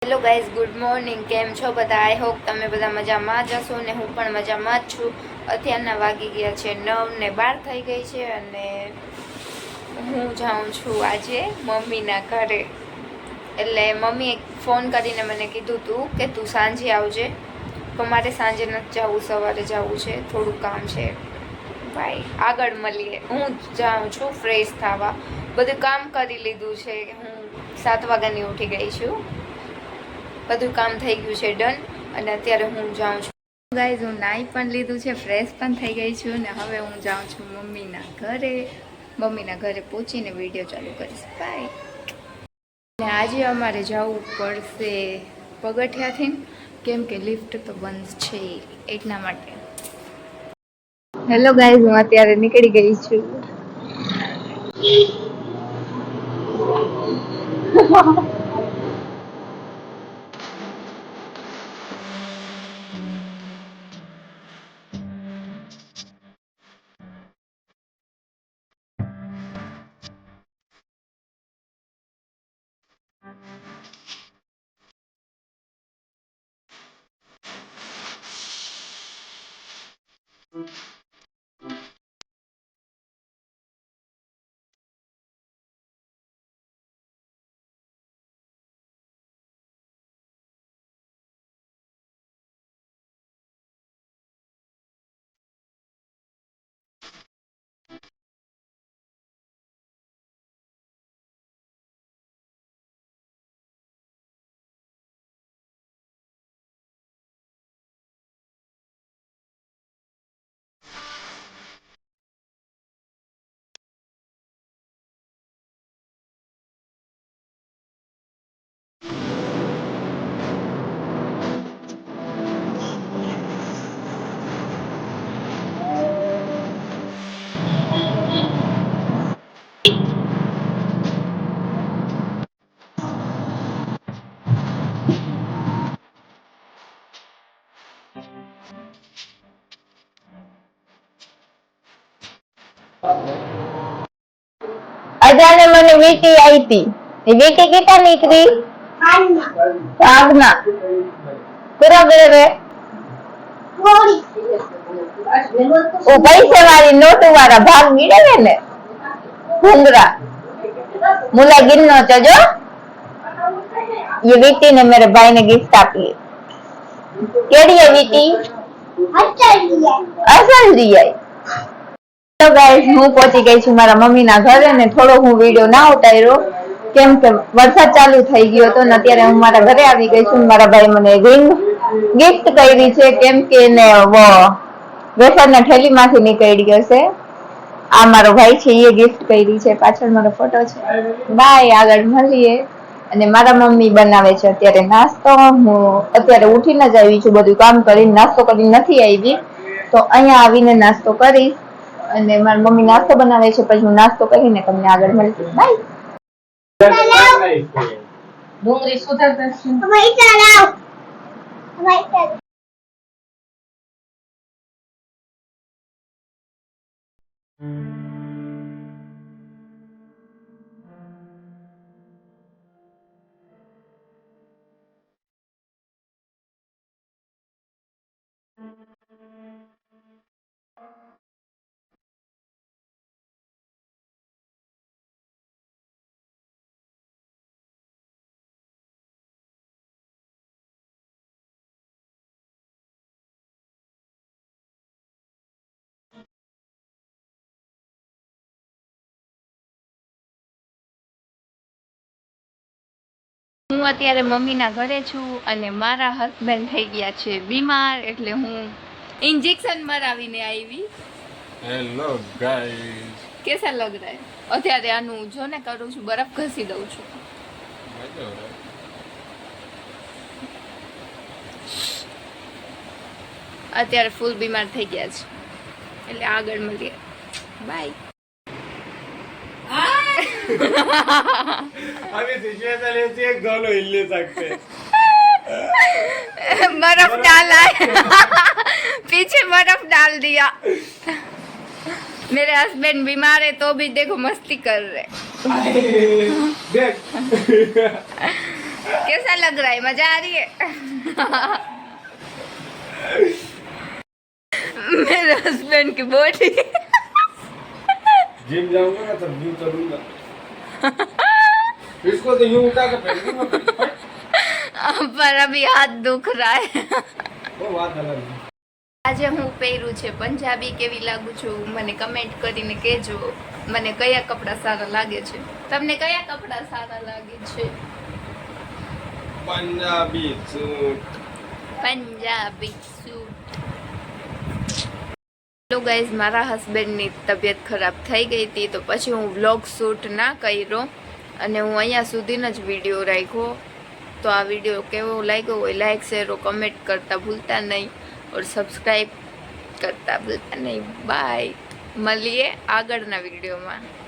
Hello guys, good morning. કેમ છો બધા? આઈ હોપ તમે બધા મજામાં જ હશો ને હું પણ મજામાં જ છું. અત્યારના વાગી ગયા છે 9:12 થઈ ગઈ છે અને હું જાઉં છું આજે મમ્મીના ઘરે. એટલે મમ્મીએ ફોન કરીને મને કીધું તું કે તું સાંજે આવજે, તો મારે સાંજે નથી જવું, સવારે જવું છે, થોડું કામ છે. ભાઈ આગળ મળીએ. હું જાઉં છું ફ્રેશ થવા. બધું કામ કરી લીધું છે. હું 7 વાગ્યાની ઉઠી ગઈ છું. બધું કામ થઈ ગયું છે ડન. અને અત્યારે હું જાઉં છું ગાઈઝ, હું નાઈ પણ લીધું છે, ફ્રેશ પણ થઈ ગઈ છું ને હવે હું જાઉં છું મમ્મીના ઘરે. મમ્મીના ઘરે પહોંચીને વિડીયો ચાલુ કરીશ. બાય. ને આજે અમારે જવું પડશે પગથિયાથી, કેમ કે લિફ્ટ તો બંધ છે એટલા માટે. હેલો ગાઈઝ, હું અત્યારે નીકળી ગઈ છું. અજાને મને વીટી આવી હતી. એ વીટી કેટલા નીકળી? આગના બરાબર રે. ઓ પૈસા વાળી નોટો વાળા ભાગ ગીરે ને ભૂંગરા मुला गिन नो चजो. ये वीटी ने मेरे भाई ने गिफ्ट आपी. केड़ी है वीटी? असल दी है. तो गाइस, હું પહોંચી ગઈ છું મારા મમ્મીના ઘરે ને થોડો હું વિડિયો ના ઉતાર્યો કેમ કે વરસાદ ચાલુ થઈ ગયો હતો ને અત્યારે હું મારા ઘરે આવી ગઈ છું. મારા ભાઈ મને રિંગ ગિફ્ટ કરી છે કેમ કે એને વેફરના થેલીમાંથી નીકળી હશે. આ મારો ભાઈ છે, એ ગિફ્ટ કરી છે. પાછળ મારો ફોટો છે. બાય, આગળ મળીએ. અને મારા મમ્મી બનાવે છે અત્યારે નાસ્તો. હું અત્યારે ઉઠીને જ આવી છું, બધું કામ કરીને નાસ્તો કરીને નથી આવી, તો અહીંયા આવીને નાસ્તો કરીશ. અને મારી મમ્મી નાસ્તો બનાવે છે, પછી હું નાસ્તો કરીને તમને આગળ મળીશ. બાય. ડુંગળી સુધારતા હું અત્યારે મમ્મીના ઘરે છું અને મારા હસબન્ડ થઈ ગયા છે બીમાર, એટલે હું ઇન્જેક્શન મરાવીને આવી. હેલો ગાઈસ, કેસા લગ રહા હે? અત્યારે આનું જો ને કરું છું, બરફ ઘસી દઉં છું. અત્યારે ફૂલ બીમાર થઈ ગયા છે, એટલે આગળ મળીએ. બાય. अभी सिचुएशन ऐसी है, दोनों हिल नहीं सकते. बर्फ डाला है. पीछे बर्फ डाल दिया. मेरे हस्बैंड बीमार है तो भी देखो मस्ती कर रहे. कैसा लग रहा है मजा आ रही है मेरे हस्बैंड की बॉडी जिम जाऊंगा ना तब यूं करूंगा इसको तो यूं उठा के फेंक दूंगा पर अभी हाथ दुख रहा है वो बात अलग है આજે હું પહેર્યું છે પંજાબી કેવી લાગુ છું મને કમેન્ટ કરીને કહેજો મને કયા કપડાં સારા લાગે છે તમને કયા કપડાં સારા લાગે છે Punjabi suit Punjabi suit hello guys મારા હસબન્ડની તબિયત ખરાબ થઈ ગઈ હતી તો પછી હું વ્લોગ શૂટ ના કર્યો અને હું અહીંયા સુધીનો જ વિડીયો રાખ્યો તો આ વિડીયો કેવો લાગ્યો હોય લાઈક શેર કમેન્ટ કરતા ભૂલતા નહીં और सब्सक्राइब करता भूलता नहीं बाय મળીએ આગળના વિડીયોમાં